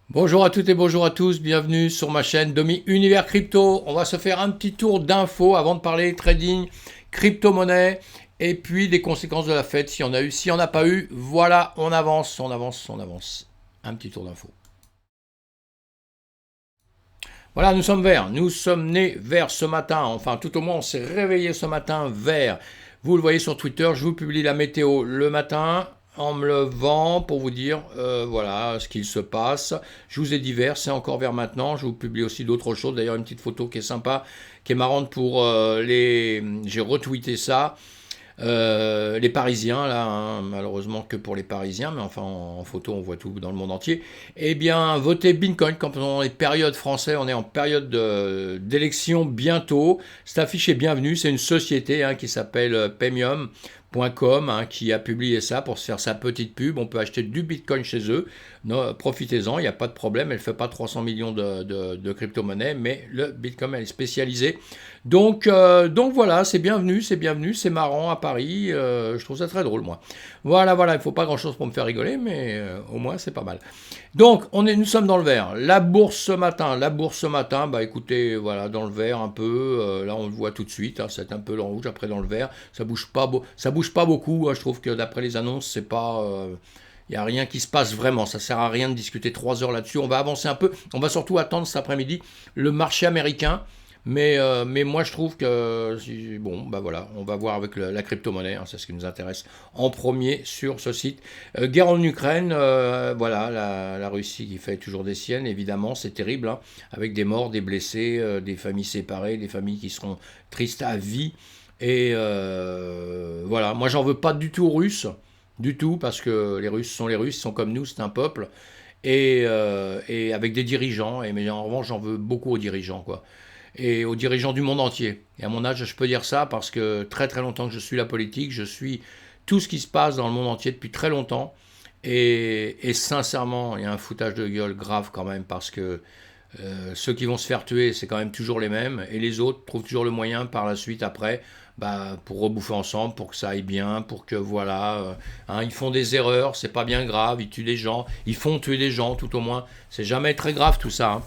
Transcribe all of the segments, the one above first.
Bonjour à toutes et bonjour à tous, bienvenue sur ma chaîne Domi Univers Crypto. On va se faire un petit tour d'infos avant de parler trading, crypto-monnaie et puis des conséquences de la fête, s'il y en a eu, s'il n'y en a pas eu. Voilà, on avance, on avance, on avance. Un petit tour d'infos. Voilà, nous sommes verts, nous sommes nés verts ce matin, enfin tout au moins on s'est réveillé ce matin vert. Vous le voyez sur Twitter, je vous publie la météo le matin en me levant pour vous dire voilà ce qu'il se passe. Je vous ai dit vert, c'est encore vert maintenant. Je vous publie aussi d'autres choses. D'ailleurs, une petite photo qui est sympa, qui est marrante pour les. J'ai retweeté ça. Les Parisiens, là, hein, malheureusement que pour les Parisiens, mais enfin en photo on voit tout dans le monde entier. Eh bien, votez Bitcoin quand on est période français, on est en période d'élection bientôt. C'est affiché bienvenue, c'est une société hein, qui s'appelle Pemium.com hein, qui a publié ça pour se faire sa petite pub. On peut acheter du Bitcoin chez eux. Non, profitez-en, il n'y a pas de problème. Elle ne fait pas 300 millions de crypto-monnaies, mais le Bitcoin elle est spécialisée. Donc voilà, c'est bienvenu, c'est marrant à Paris. Je trouve ça très drôle, moi. Voilà, il ne faut pas grand-chose pour me faire rigoler, mais au moins c'est pas mal. Donc nous sommes dans le vert. La bourse ce matin, bah écoutez, voilà, dans le vert un peu. Là, on le voit tout de suite. Hein, c'est un peu dans le rouge, après dans le vert. Ça bouge pas beaucoup. Hein, je trouve que d'après les annonces, c'est pas. Il n'y a rien qui se passe vraiment, ça sert à rien de discuter 3 heures là-dessus. On va avancer un peu, on va surtout attendre cet après-midi le marché américain. Mais moi je trouve que, bon, bah voilà, on va voir avec la crypto-monnaie, hein, c'est ce qui nous intéresse en premier sur ce site. Guerre en Ukraine, voilà, la Russie qui fait toujours des siennes, évidemment, c'est terrible, hein, avec des morts, des blessés, des familles séparées, des familles qui seront tristes à vie. Et voilà, moi j'en veux pas du tout aux Russes, du tout, parce que les Russes sont les Russes, ils sont comme nous, c'est un peuple, et avec des dirigeants, mais en revanche j'en veux beaucoup aux dirigeants, quoi et aux dirigeants du monde entier. Et à mon âge, je peux dire ça parce que très très longtemps que je suis la politique, je suis tout ce qui se passe dans le monde entier depuis très longtemps. Et sincèrement, il y a un foutage de gueule grave quand même parce que ceux qui vont se faire tuer, c'est quand même toujours les mêmes. Et les autres trouvent toujours le moyen par la suite, après, bah, pour rebouffer ensemble, pour que ça aille bien, pour que voilà. Hein, ils font des erreurs, c'est pas bien grave, ils tuent des gens, ils font tuer des gens tout au moins. C'est jamais très grave tout ça. Hein.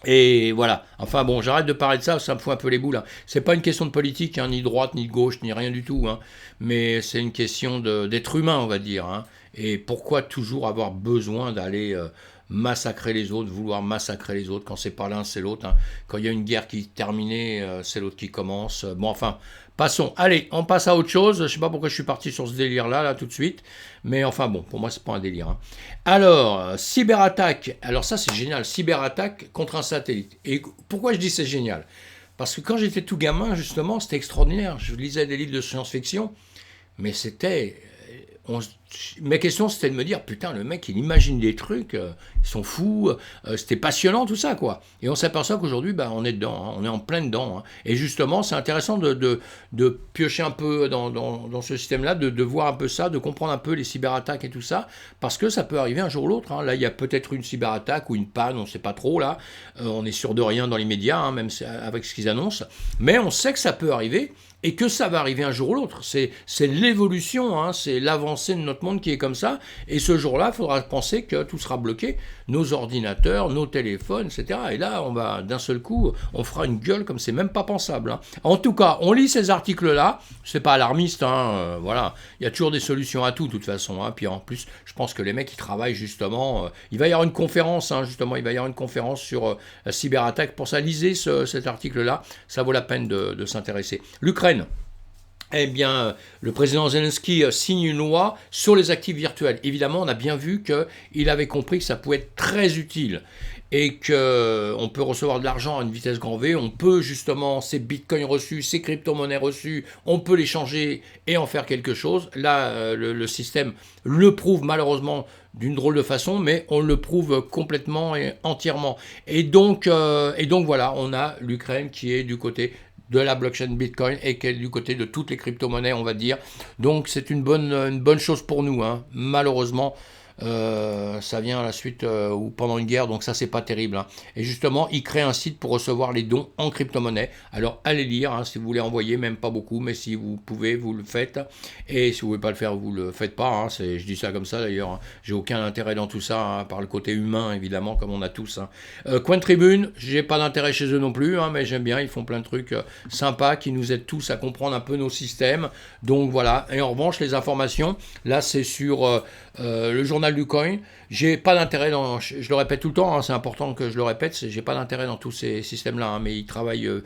Et voilà. Enfin bon, j'arrête de parler de ça, ça me fout un peu les boules. Hein. C'est pas une question de politique, hein, ni de droite, ni de gauche, ni rien du tout. Hein. Mais c'est une question d'être humain, on va dire. Hein. Et pourquoi toujours avoir besoin d'aller massacrer les autres, vouloir massacrer les autres quand c'est pas l'un, c'est l'autre. Hein. Quand il y a une guerre qui est terminée, c'est l'autre qui commence. Bon, enfin, passons. Allez, on passe à autre chose. Je sais pas pourquoi je suis parti sur ce délire-là, là, tout de suite. Mais enfin bon, pour moi, c'est pas un délire. Hein. Alors, cyberattaque. Alors ça, c'est génial. Cyberattaque contre un satellite. Et pourquoi je dis c'est génial? Parce que quand j'étais tout gamin, justement, c'était extraordinaire. Je lisais des livres de science-fiction, mais c'était... on- Ma question, c'était de me dire, putain, le mec, il imagine des trucs, ils sont fous, c'était passionnant tout ça, quoi. Et on s'aperçoit qu'aujourd'hui, bah, on est dedans, hein, on est en plein dedans. Hein. Et justement, c'est intéressant de piocher un peu dans ce système-là, de voir un peu ça, de comprendre un peu les cyberattaques et tout ça, parce que ça peut arriver un jour ou l'autre. Hein. Là, il y a peut-être une cyberattaque ou une panne, on ne sait pas trop, là. On est sûr de rien dans l'immédiat, hein, même avec ce qu'ils annoncent. Mais on sait que ça peut arriver et que ça va arriver un jour ou l'autre. C'est l'évolution, hein, c'est l'avancée de notre monde qui est comme ça. Et ce jour-là, il faudra penser que tout sera bloqué, nos ordinateurs, nos téléphones, etc. Et là, on va d'un seul coup, on fera une gueule comme c'est même pas pensable. Hein. En tout cas, on lit ces articles-là. C'est pas alarmiste, hein, voilà. Il y a toujours des solutions à tout, de toute façon. Hein. Puis en plus, je pense que les mecs qui travaillent justement, il va y avoir une conférence, hein, justement, il va y avoir une conférence sur la cyberattaque. Pour ça, lisez cet article-là. Ça vaut la peine de s'intéresser. L'Ukraine. Eh bien, le président Zelensky signe une loi sur les actifs virtuels. Évidemment, on a bien vu qu'il avait compris que ça pouvait être très utile et qu'on peut recevoir de l'argent à une vitesse grand V. On peut justement, ces bitcoins reçus, ces crypto-monnaies reçues, on peut les changer et en faire quelque chose. Là, le système le prouve malheureusement d'une drôle de façon, mais on le prouve complètement et entièrement. Et donc voilà, on a l'Ukraine qui est du côté de la blockchain Bitcoin et qu'elle est du côté de toutes les crypto-monnaies, on va dire. Donc c'est une bonne chose pour nous. Hein. Malheureusement, ça vient à la suite ou pendant une guerre, donc ça c'est pas terrible. Hein. Et justement, il crée un site pour recevoir les dons en crypto-monnaie. Alors allez lire, hein, si vous voulez envoyer, même pas beaucoup, mais si vous pouvez, vous le faites. Et si vous pouvez pas le faire, vous le faites pas. Hein. Je dis ça comme ça d'ailleurs. Hein. J'ai aucun intérêt dans tout ça, hein, par le côté humain évidemment, comme on a tous. Hein. Coin Tribune, j'ai pas d'intérêt chez eux non plus, hein, mais j'aime bien. Ils font plein de trucs sympas qui nous aident tous à comprendre un peu nos systèmes. Donc voilà. Et en revanche, les informations, là c'est sur le journal du coin. J'ai pas d'intérêt dans, je le répète tout le temps, hein, c'est important que je le répète, j'ai pas d'intérêt dans tous ces systèmes-là, hein, mais ils travaillent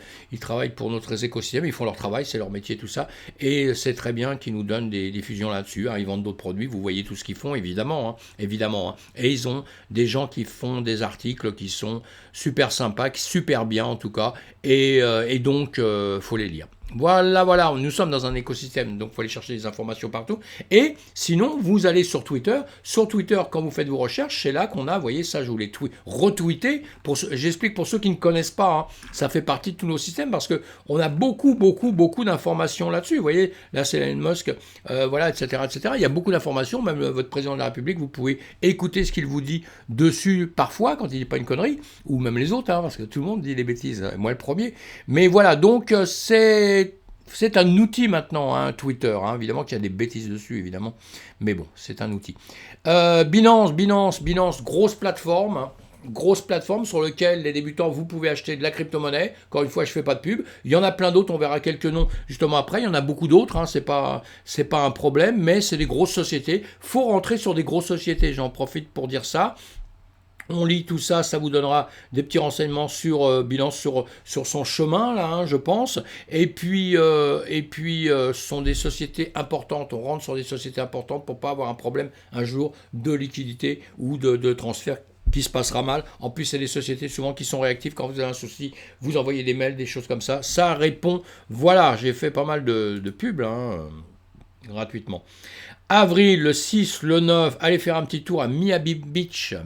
pour notre écosystème, ils font leur travail, c'est leur métier, tout ça, et c'est très bien qu'ils nous donnent des diffusions là-dessus. Hein, ils vendent d'autres produits, vous voyez tout ce qu'ils font, évidemment, hein, évidemment. Hein, et ils ont des gens qui font des articles qui sont super sympas, super bien en tout cas, et donc faut les lire. Voilà, nous sommes dans un écosystème, donc il faut aller chercher des informations partout. Et sinon, vous allez sur Twitter. Sur Twitter, quand vous faites vos recherches, c'est là qu'on a, vous voyez, ça, je voulais retweeter. J'explique pour ceux qui ne connaissent pas, hein, ça fait partie de tous nos systèmes parce qu'on a beaucoup d'informations là-dessus. Vous voyez, là, c'est Elon Musk, voilà, etc., etc. Il y a beaucoup d'informations, même votre président de la République, vous pouvez écouter ce qu'il vous dit dessus parfois, quand il ne dit pas une connerie, ou même les autres, hein, parce que tout le monde dit des bêtises, moi le premier. Mais voilà, donc c'est un outil maintenant, hein, Twitter. Hein, évidemment qu'il y a des bêtises dessus, évidemment. Mais bon, c'est un outil. Binance, grosse plateforme. Hein, grosse plateforme sur laquelle les débutants, vous pouvez acheter de la crypto-monnaie. Encore une fois, je ne fais pas de pub. Il y en a plein d'autres, on verra quelques noms justement après. Il y en a beaucoup d'autres, hein, c'est pas un problème, mais c'est des grosses sociétés. Faut rentrer sur des grosses sociétés, j'en profite pour dire ça. On lit tout ça, ça vous donnera des petits renseignements sur Binance, sur son chemin, là, hein, je pense. Et puis, ce sont des sociétés importantes. On rentre sur des sociétés importantes pour ne pas avoir un problème un jour de liquidité ou de transfert qui se passera mal. En plus, c'est des sociétés souvent qui sont réactives. Quand vous avez un souci, vous envoyez des mails, des choses comme ça. Ça répond. Voilà, j'ai fait pas mal de pubs, hein, gratuitement. Avril, le 6, le 9, allez faire un petit tour à Miami Beach,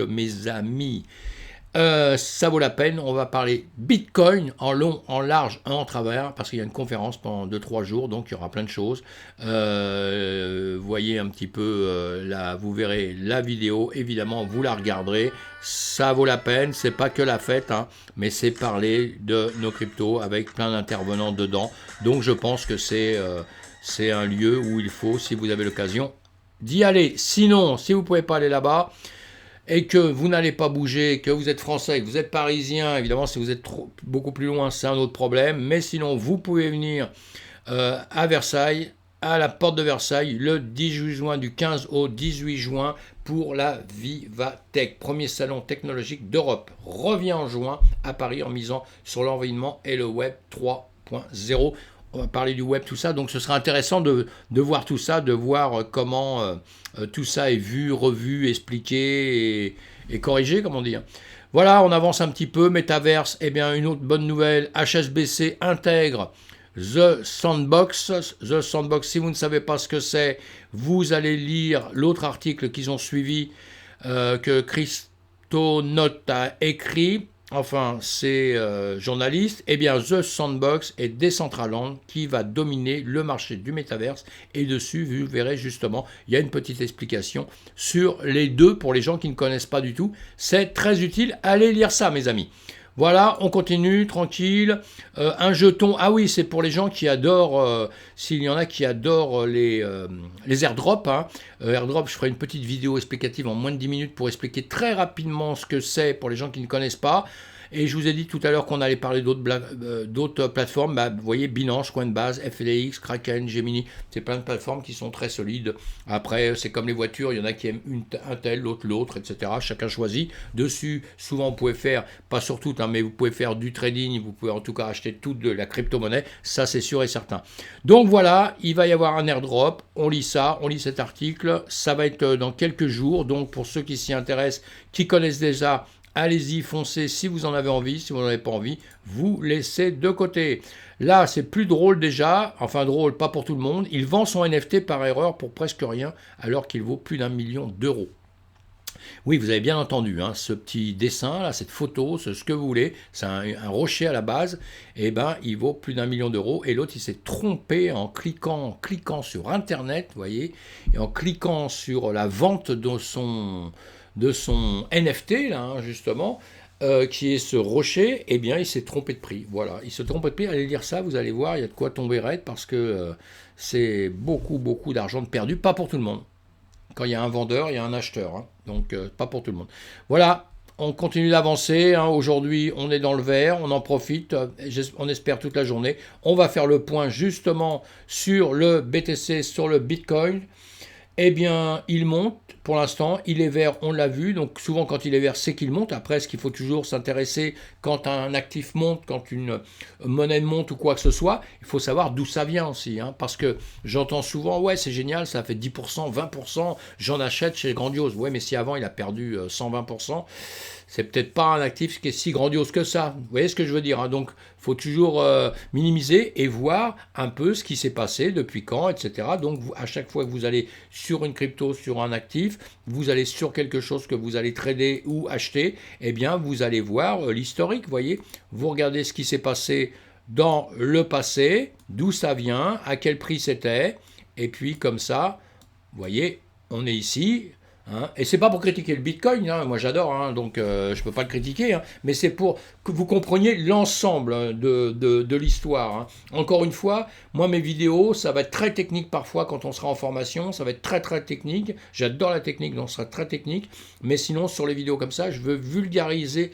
mes amis. Ça vaut la peine, on va parler Bitcoin en long, en large, en travers, parce qu'il y a une conférence pendant 2-3 jours, donc il y aura plein de choses. Voyez un petit peu, là, vous verrez la vidéo, évidemment, vous la regarderez. Ça vaut la peine, c'est pas que la fête, hein, mais c'est parler de nos cryptos avec plein d'intervenants dedans. Donc je pense que c'est un lieu où il faut, si vous avez l'occasion, d'y aller. Sinon, si vous ne pouvez pas aller là-bas et que vous n'allez pas bouger, que vous êtes français, que vous êtes parisien, évidemment, si vous êtes beaucoup plus loin, c'est un autre problème. Mais sinon, vous pouvez venir à Versailles, à la porte de Versailles, le 18 juin, du 15 au 18 juin, pour la Vivatech, premier salon technologique d'Europe. Revient en juin à Paris en misant sur l'environnement et le web 3.0. On va parler du web, tout ça, donc ce sera intéressant de voir tout ça, de voir comment tout ça est vu, revu, expliqué et corrigé, comme on dit. Voilà, on avance un petit peu. Metaverse, eh bien, une autre bonne nouvelle, HSBC intègre The Sandbox. The Sandbox, si vous ne savez pas ce que c'est, vous allez lire l'autre article qu'ils ont suivi, que Christonote a écrit. Enfin, c'est journaliste, eh bien, The Sandbox est Decentraland qui va dominer le marché du métaverse. Et dessus, vous verrez justement, il y a une petite explication sur les deux pour les gens qui ne connaissent pas du tout. C'est très utile. Allez lire ça, mes amis. Voilà, on continue, tranquille. Un jeton, ah oui, c'est pour les gens qui adorent, s'il y en a qui adorent les airdrops. Hein. Airdrop, je ferai une petite vidéo explicative en moins de 10 minutes pour expliquer très rapidement ce que c'est pour les gens qui ne connaissent pas. Et je vous ai dit tout à l'heure qu'on allait parler d'autres plateformes. Bah, vous voyez, Binance, Coinbase, FTX, Kraken, Gemini, c'est plein de plateformes qui sont très solides. Après, c'est comme les voitures, il y en a qui aiment un tel, l'autre, etc. Chacun choisit. Dessus, souvent, vous pouvez faire, pas sur tout, hein, mais vous pouvez faire du trading, vous pouvez en tout cas acheter toute de la crypto-monnaie. Ça, c'est sûr et certain. Donc voilà, il va y avoir un airdrop. On lit ça, on lit cet article. Ça va être dans quelques jours. Donc pour ceux qui s'y intéressent, qui connaissent déjà, allez-y, foncez si vous en avez envie. Si vous n'en avez pas envie, vous laissez de côté. Là, c'est plus drôle déjà. Enfin, drôle, pas pour tout le monde. Il vend son NFT par erreur pour presque rien, alors qu'il vaut plus d'1 million d'euros. Oui, vous avez bien entendu, hein, ce petit dessin, là, cette photo, ce que vous voulez, c'est un rocher à la base, et ben, il vaut plus d'1 million d'euros. Et l'autre, il s'est trompé en cliquant sur Internet, vous voyez, et en cliquant sur la vente de son NFT, là, hein, justement, qui est ce rocher, eh bien, il s'est trompé de prix. Voilà, il se trompe de prix. Allez lire ça, vous allez voir, il y a de quoi tomber raide parce que c'est beaucoup, beaucoup d'argent de perdu, pas pour tout le monde. Quand il y a un vendeur, il y a un acheteur. Hein. Donc, pas pour tout le monde. Voilà, on continue d'avancer. Hein. Aujourd'hui, on est dans le vert, on en profite. On espère toute la journée. On va faire le point justement sur le BTC, sur le Bitcoin. Eh bien, il monte pour l'instant, il est vert, on l'a vu, donc souvent quand il est vert, c'est qu'il monte. Après, est-ce qu'il faut toujours s'intéresser quand un actif monte, quand une monnaie monte ou quoi que ce soit, il faut savoir d'où ça vient aussi, hein, parce que j'entends souvent, ouais, c'est génial, ça fait 10%, 20%, j'en achète chez Grandiose. Ouais, mais si avant il a perdu 120%, c'est peut-être pas un actif qui est si grandiose que ça. Vous voyez ce que je veux dire, hein. Donc, il faut toujours minimiser et voir un peu ce qui s'est passé, depuis quand, etc. Donc, à chaque fois que vous allez sur une crypto, sur un actif, vous allez sur quelque chose que vous allez trader ou acheter, eh bien, vous allez voir l'historique, vous voyez. Vous regardez ce qui s'est passé dans le passé, d'où ça vient, à quel prix c'était, et puis comme ça, vous voyez, on est ici. Hein, et c'est pas pour critiquer le Bitcoin, hein, moi j'adore, hein, donc je peux pas le critiquer, hein, mais c'est pour que vous compreniez l'ensemble de l'histoire. Hein. Encore une fois, moi mes vidéos, ça va être très technique parfois quand on sera en formation, ça va être très très technique. J'adore la technique, donc ça sera très technique, mais sinon sur les vidéos comme ça, je veux vulgariser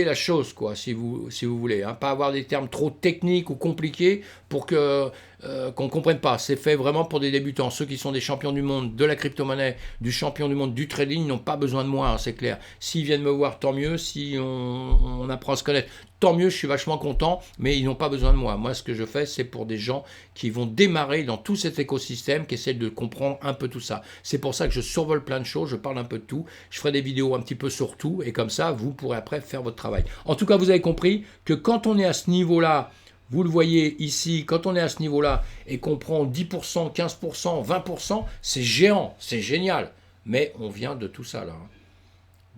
la chose, quoi, si vous voulez. Hein. Pas avoir des termes trop techniques ou compliqués pour qu'on ne comprenne pas. C'est fait vraiment pour des débutants. Ceux qui sont des champions du monde de la crypto-monnaie, du champion du monde du trading, n'ont pas besoin de moi, hein, c'est clair. S'ils viennent me voir, tant mieux. Si on apprend à se connaître, tant mieux, je suis vachement content, mais ils n'ont pas besoin de moi. Moi, ce que je fais, c'est pour des gens qui vont démarrer dans tout cet écosystème, qui essaient de comprendre un peu tout ça. C'est pour ça que je survole plein de choses, je parle un peu de tout. Je ferai des vidéos un petit peu sur tout, et comme ça, vous pourrez après faire votre travail. En tout cas, vous avez compris que quand on est à ce niveau-là, vous le voyez ici, quand on est à ce niveau-là et qu'on prend 10%, 15%, 20%, c'est géant, c'est génial. Mais on vient de tout ça là. Hein.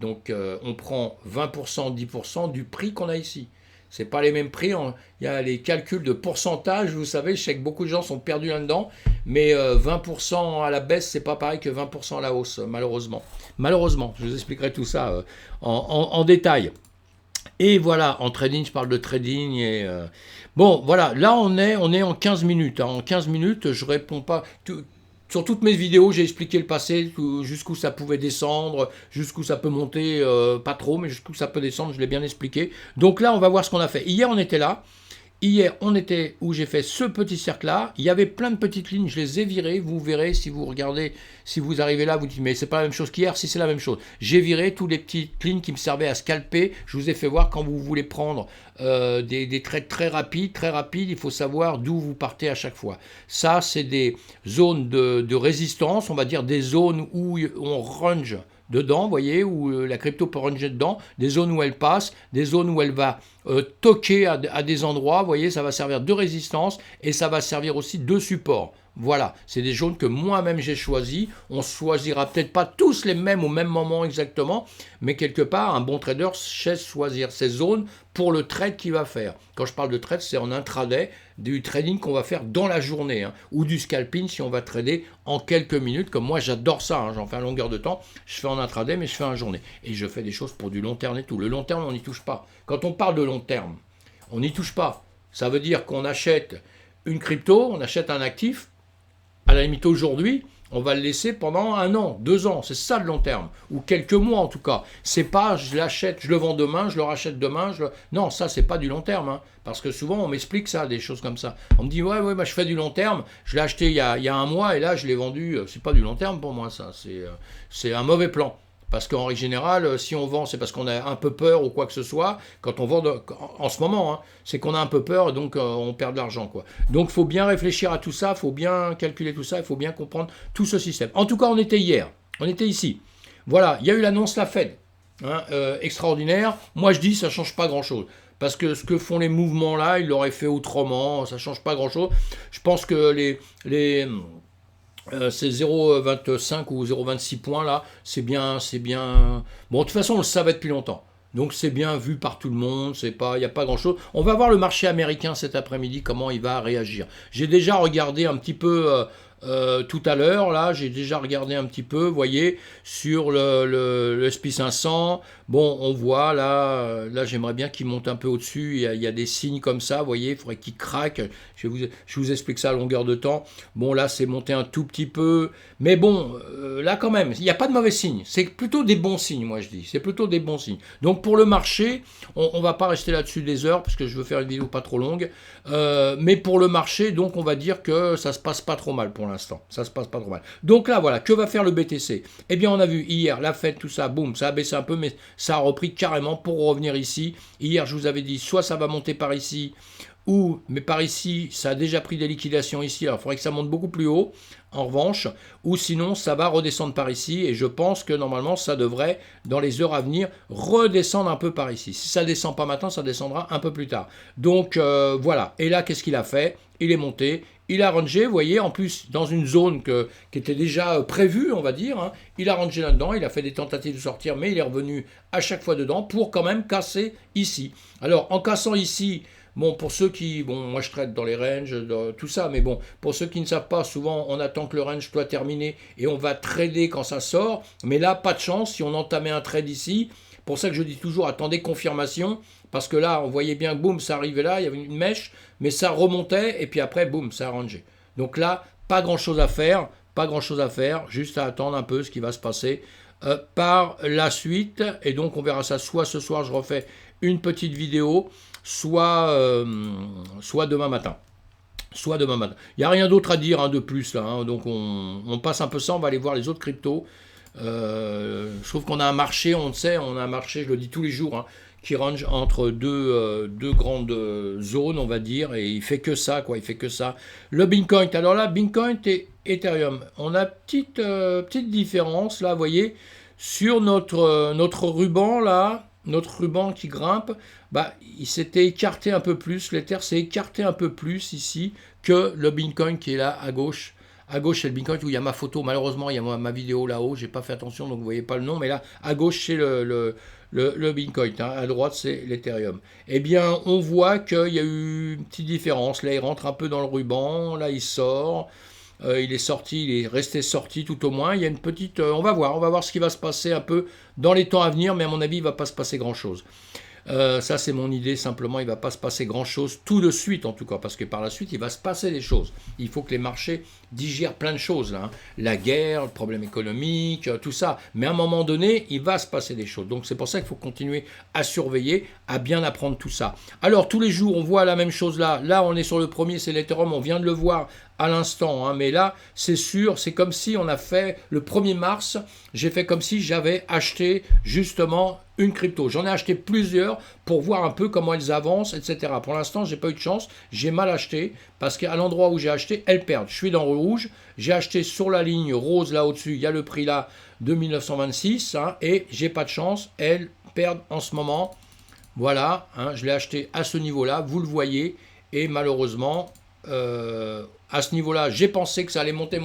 Donc on prend 20%, 10% du prix qu'on a ici. Ce n'est pas les mêmes prix. Il y a les calculs de pourcentage, vous savez, je sais que beaucoup de gens sont perdus là-dedans, mais 20% à la baisse, c'est pas pareil que 20% à la hausse, malheureusement. Malheureusement, je vous expliquerai tout ça en détail. Et voilà, en trading, je parle de trading. Et bon, voilà, là on est en 15 minutes. Hein. En 15 minutes, je réponds pas. Sur toutes mes vidéos, j'ai expliqué le passé, jusqu'où ça pouvait descendre, jusqu'où ça peut monter, pas trop, mais jusqu'où ça peut descendre, je l'ai bien expliqué. Donc là, on va voir ce qu'on a fait. Hier, on était là. Hier, on était où j'ai fait ce petit cercle-là. Il y avait plein de petites lignes, je les ai virées. Vous verrez, si vous regardez, si vous arrivez là, vous dites, mais c'est pas la même chose qu'hier. Si c'est la même chose. J'ai viré toutes les petites lignes qui me servaient à scalper. Je vous ai fait voir quand vous voulez prendre des trades très rapides, il faut savoir d'où vous partez à chaque fois. Ça, c'est des zones de résistance, on va dire des zones où on range dedans, vous voyez, où la crypto peut ranger dedans, des zones où elle passe, des zones où elle va toquer à des endroits, vous voyez, ça va servir de résistance et ça va servir aussi de support. Voilà, c'est des zones que moi-même j'ai choisies. On choisira peut-être pas tous les mêmes au même moment exactement, mais quelque part, un bon trader sait choisir ces zones pour le trade qu'il va faire. Quand je parle de trade, c'est en intraday, du trading qu'on va faire dans la journée, hein, ou du scalping si on va trader en quelques minutes, comme moi j'adore ça, hein, j'en fais à longueur de temps, je fais en intraday, mais je fais en journée. Et je fais des choses pour du long terme et tout. Le long terme, on n'y touche pas. Quand on parle de long terme, on n'y touche pas. Ça veut dire qu'on achète une crypto, on achète un actif, à la limite aujourd'hui, on va le laisser pendant 1 an, 2 ans, c'est ça le long terme, ou quelques mois en tout cas. C'est pas je l'achète, je le vends demain, je le rachète demain, non, ça c'est pas du long terme, hein, parce que souvent on m'explique ça, des choses comme ça. On me dit ouais, bah, je fais du long terme, je l'ai acheté il y a 1 mois et là je l'ai vendu, c'est pas du long terme pour moi ça, c'est un mauvais plan. Parce qu'en règle générale, si on vend, c'est parce qu'on a un peu peur ou quoi que ce soit. Quand on vend, en ce moment, hein, c'est qu'on a un peu peur et donc on perd de l'argent, quoi. Donc il faut bien réfléchir à tout ça, il faut bien calculer tout ça, il faut bien comprendre tout ce système. En tout cas, on était hier, on était ici. Voilà, il y a eu l'annonce la Fed, hein, extraordinaire. Moi je dis, ça ne change pas grand-chose. Parce que ce que font les mouvements là, ils l'auraient fait autrement, ça ne change pas grand-chose. Je pense que C'est 0,25 ou 0,26 points là, c'est bien, c'est bien. Bon, de toute façon, on le savait depuis longtemps. Donc c'est bien vu par tout le monde, c'est pas, il n'y a pas grand-chose. On va voir le marché américain cet après-midi, comment il va réagir. J'ai déjà regardé un petit peu tout à l'heure, là, j'ai déjà regardé un petit peu, vous voyez, sur le SP500. Bon, on voit là j'aimerais bien qu'il monte un peu au-dessus. Il y a des signes comme ça, vous voyez, il faudrait qu'il craque. Je vous explique ça à longueur de temps. Bon, là, c'est monté un tout petit peu. Mais bon, là, quand même, il n'y a pas de mauvais signes. C'est plutôt des bons signes, moi, je dis. C'est plutôt des bons signes. Donc, pour le marché, on ne va pas rester là-dessus des heures, parce que je veux faire une vidéo pas trop longue. Mais pour le marché, donc, on va dire que ça se passe pas trop mal pour l'instant. Ça se passe pas trop mal. Donc là, voilà, que va faire le BTC? Eh bien, on a vu hier, la fête, tout ça, boum, ça a baissé un peu, mais ça a repris carrément pour revenir ici. Hier, je vous avais dit, soit ça va monter par ici, mais par ici, ça a déjà pris des liquidations ici, alors il faudrait que ça monte beaucoup plus haut, en revanche, ou sinon ça va redescendre par ici, et je pense que normalement ça devrait, dans les heures à venir, redescendre un peu par ici. Si ça ne descend pas maintenant, ça descendra un peu plus tard. Donc voilà, et là qu'est-ce qu'il a fait? Il est monté, il a rangé, vous voyez, en plus dans une zone qui était déjà prévue, on va dire, hein. Il a rangé là-dedans, il a fait des tentatives de sortir, mais il est revenu à chaque fois dedans pour quand même casser ici. Alors en cassant ici, bon, pour ceux qui... Bon, moi je traite dans les ranges, tout ça, mais bon, pour ceux qui ne savent pas, souvent on attend que le range soit terminé et on va trader quand ça sort. Mais là, pas de chance, si on entamait un trade ici, pour ça que je dis toujours, attendez confirmation, parce que là, on voyait bien, boum, ça arrivait là, il y avait une mèche, mais ça remontait, et puis après, boum, ça a rangé. Donc là, pas grand-chose à faire, pas grand-chose à faire, juste à attendre un peu ce qui va se passer par la suite. Et donc on verra ça soit ce soir, je refais une petite vidéo, soit demain matin. Soit demain matin. Il n'y a rien d'autre à dire de plus là. Donc on passe un peu ça, on va aller voir les autres cryptos. Je trouve qu'on a un marché, on le sait, on a un marché, je le dis tous les jours, qui range entre deux grandes zones, on va dire, et il fait que ça, quoi, il fait que ça. Le Bitcoin, alors là, Bitcoin et Ethereum, on a petite différence, là, vous voyez, sur notre ruban, là, notre ruban qui grimpe, bah, il s'était écarté un peu plus, l'Ether s'est écarté un peu plus ici que le Bitcoin qui est là à gauche. À gauche, c'est le Bitcoin où il y a ma photo. Malheureusement, il y a ma vidéo là-haut. J'ai pas fait attention, donc vous voyez pas le nom. Mais là, à gauche, c'est le Bitcoin. À droite, c'est l'Ethereum. Eh bien, on voit qu'il y a eu une petite différence. Là, il rentre un peu dans le ruban. Là, il sort. Il est sorti, il est resté sorti tout au moins. Il y a une petite... on va voir ce qui va se passer un peu dans les temps à venir. Mais à mon avis, il ne va pas se passer grand-chose. Ça, c'est mon idée. Simplement, il ne va pas se passer grand-chose tout de suite, en tout cas, parce que par la suite, il va se passer des choses. Il faut que les marchés digèrent plein de choses, là. La guerre, le problème économique, tout ça. Mais à un moment donné, il va se passer des choses. Donc, c'est pour ça qu'il faut continuer à surveiller, à bien apprendre tout ça. Alors, tous les jours, on voit la même chose là. Là, on est sur le premier, c'est l'Ethereum. On vient de le voir à l'instant, mais là, c'est sûr, c'est comme si on a fait le 1er mars, j'ai fait comme si j'avais acheté justement une crypto. J'en ai acheté plusieurs pour voir un peu comment elles avancent, etc. Pour l'instant, j'ai pas eu de chance, j'ai mal acheté, parce qu'à l'endroit où j'ai acheté, elles perdent. Je suis dans le rouge, j'ai acheté sur la ligne rose là au-dessus, il y a le prix là de 1926, et j'ai pas de chance, elles perdent en ce moment. Voilà, je l'ai acheté à ce niveau-là, vous le voyez, et malheureusement... à ce niveau-là, j'ai pensé que ça allait monter,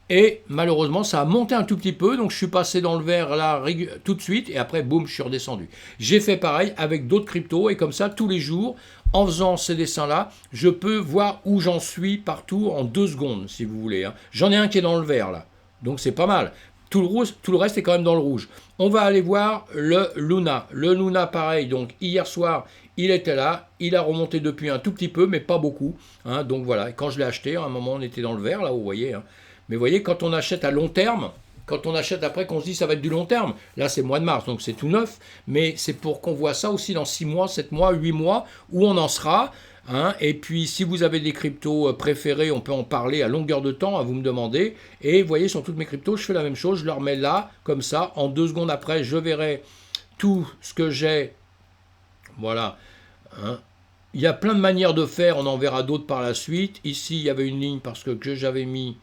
et malheureusement, ça a monté un tout petit peu, donc je suis passé dans le vert là tout de suite, et après, boum, je suis redescendu. J'ai fait pareil avec d'autres cryptos, et comme ça, tous les jours, en faisant ces dessins-là, je peux voir où j'en suis partout en 2 secondes, si vous voulez. J'en ai un qui est dans le vert, là, donc c'est pas mal. Tout le reste est quand même dans le rouge. On va aller voir le Luna. Le Luna, pareil, donc hier soir, il était là, il a remonté depuis un tout petit peu, mais pas beaucoup. Donc voilà, quand je l'ai acheté, à un moment on était dans le vert, là, vous voyez. Mais vous voyez, quand on achète à long terme, quand on achète après qu'on se dit ça va être du long terme, là c'est mois de mars, donc c'est tout neuf, mais c'est pour qu'on voit ça aussi dans 6 mois, 7 mois, 8 mois, où on en sera. Et puis si vous avez des cryptos préférés, on peut en parler à longueur de temps, à vous me demander. Et vous voyez, sur toutes mes cryptos, je fais la même chose, je leur mets là, comme ça, en 2 secondes après, je verrai tout ce que j'ai. Voilà. Il y a plein de manières de faire, on en verra d'autres par la suite. Ici, il y avait une ligne parce que j'avais mis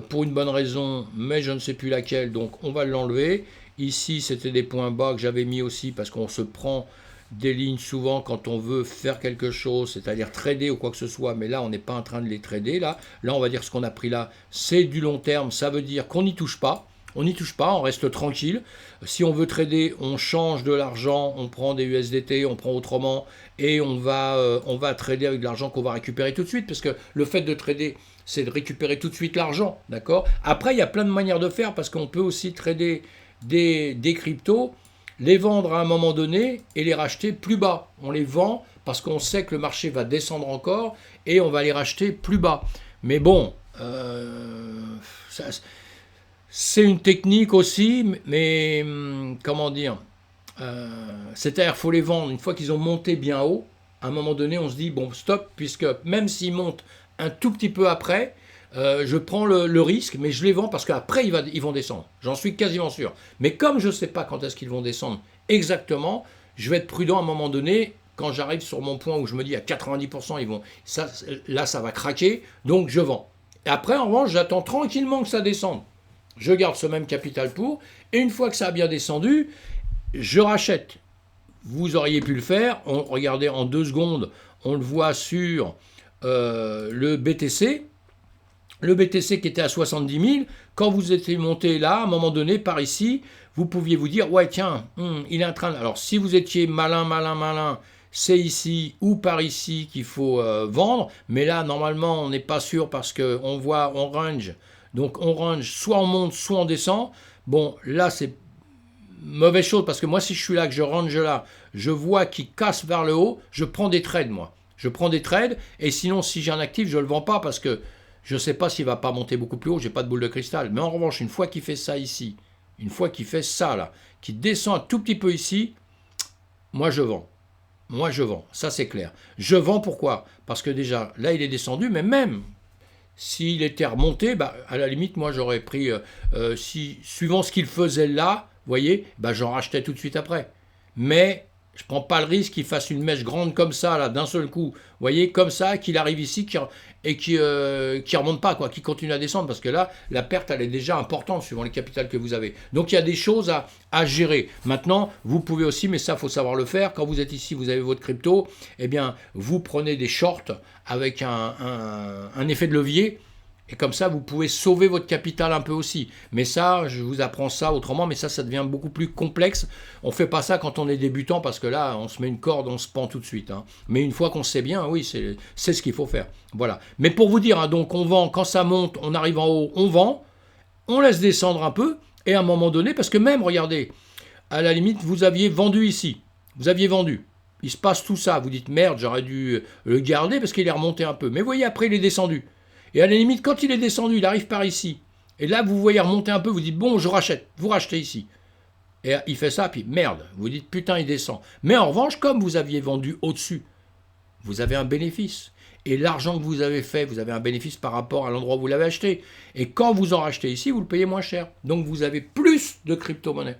pour une bonne raison, mais je ne sais plus laquelle, donc on va l'enlever. Ici, c'était des points bas que j'avais mis aussi parce qu'on se prend des lignes souvent quand on veut faire quelque chose, c'est-à-dire trader ou quoi que ce soit, mais là on n'est pas en train de les trader, là on va dire ce qu'on a pris là, c'est du long terme, ça veut dire qu'on n'y touche pas, on n'y touche pas, on reste tranquille. Si on veut trader, on change de l'argent, on prend des USDT, on prend autrement, et on va trader avec de l'argent qu'on va récupérer tout de suite, parce que le fait de trader, c'est de récupérer tout de suite l'argent, d'accord? Après, il y a plein de manières de faire, parce qu'on peut aussi trader des cryptos, les vendre à un moment donné et les racheter plus bas. On les vend parce qu'on sait que le marché va descendre encore et on va les racheter plus bas. Mais bon, c'est une technique aussi, mais comment dire, c'est-à-dire qu'il faut les vendre une fois qu'ils ont monté bien haut. À un moment donné, on se dit, bon, stop, puisque même s'ils montent un tout petit peu après, je prends le risque, mais je les vends parce qu'après, ils vont descendre. J'en suis quasiment sûr. Mais comme je ne sais pas quand est-ce qu'ils vont descendre exactement, je vais être prudent à un moment donné. Quand j'arrive sur mon point où je me dis à 90%, là, ça va craquer, donc je vends. Et après, en revanche, j'attends tranquillement que ça descende. Je garde ce même capital pour, et une fois que ça a bien descendu, je rachète. Vous auriez pu le faire. Regardez, en 2 secondes, on le voit sur le BTC. Le BTC qui était à 70 000, quand vous étiez monté là, à un moment donné, par ici, vous pouviez vous dire, ouais, tiens, il est en train de... Alors, si vous étiez malin, c'est ici ou par ici qu'il faut vendre. Mais là, normalement, on n'est pas sûr parce qu'on voit, on range. Donc, on range, soit on monte, soit on descend. Bon, là, c'est mauvaise chose parce que moi, si je suis là, que je range là, je vois qu'il casse vers le haut, je prends des trades, moi. Je prends des trades et sinon, si j'ai un actif, je ne le vends pas parce que je ne sais pas s'il ne va pas monter beaucoup plus haut, je n'ai pas de boule de cristal. Mais en revanche, une fois qu'il fait ça ici, une fois qu'il fait ça là, qu'il descend un tout petit peu ici, moi je vends. Moi je vends, ça c'est clair. Je vends pourquoi? Parce que déjà, là il est descendu, mais même s'il était remonté, bah, à la limite, moi j'aurais pris, suivant ce qu'il faisait là, vous voyez, bah, j'en rachetais tout de suite après. Mais je ne prends pas le risque qu'il fasse une mèche grande comme ça, là, d'un seul coup. Vous voyez, comme ça, qu'il arrive ici et qui remonte pas, quoi, qui continue à descendre, parce que là, la perte, elle est déjà importante, suivant les capitales que vous avez. Donc, il y a des choses à gérer. Maintenant, vous pouvez aussi, mais ça, il faut savoir le faire, quand vous êtes ici, vous avez votre crypto, eh bien, vous prenez des shorts avec un effet de levier, et comme ça, vous pouvez sauver votre capital un peu aussi. Mais ça, je vous apprends ça autrement, mais ça devient beaucoup plus complexe. On ne fait pas ça quand on est débutant, parce que là, on se met une corde, on se pend tout de suite. Hein. Mais une fois qu'on sait bien, oui, c'est ce qu'il faut faire. Voilà. Mais pour vous dire, hein, donc on vend, quand ça monte, on arrive en haut, on vend, on laisse descendre un peu, et à un moment donné, parce que même, regardez, à la limite, vous aviez vendu ici. Vous aviez vendu. Il se passe tout ça. Vous dites, merde, j'aurais dû le garder parce qu'il est remonté un peu. Mais vous voyez, après, il est descendu. Et à la limite, quand il est descendu, il arrive par ici. Et là, vous voyez remonter un peu, vous dites, bon, je rachète. Vous rachetez ici. Et il fait ça, puis merde. Vous dites, putain, il descend. Mais en revanche, comme vous aviez vendu au-dessus, vous avez un bénéfice. Et l'argent que vous avez fait, vous avez un bénéfice par rapport à l'endroit où vous l'avez acheté. Et quand vous en rachetez ici, vous le payez moins cher. Donc, vous avez plus de crypto-monnaie.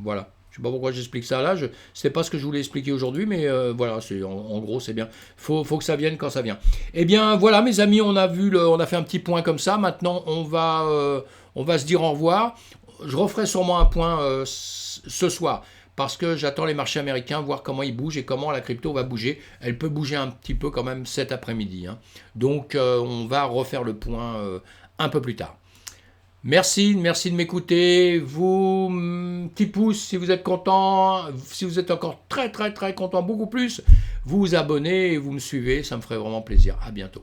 Voilà. Je ne sais pas pourquoi j'explique ça là, ce n'est pas ce que je voulais expliquer aujourd'hui, mais voilà, en gros c'est bien. Faut que ça vienne quand ça vient. Eh bien voilà mes amis, on a fait un petit point comme ça, maintenant on va se dire au revoir. Je referai sûrement un point ce soir, parce que j'attends les marchés américains, voir comment ils bougent et comment la crypto va bouger. Elle peut bouger un petit peu quand même cet après-midi. Hein. Donc on va refaire le point un peu plus tard. Merci de m'écouter. Vous, petit pouce si vous êtes content. Si vous êtes encore très content, beaucoup plus, vous vous abonnez et vous me suivez. Ça me ferait vraiment plaisir. À bientôt.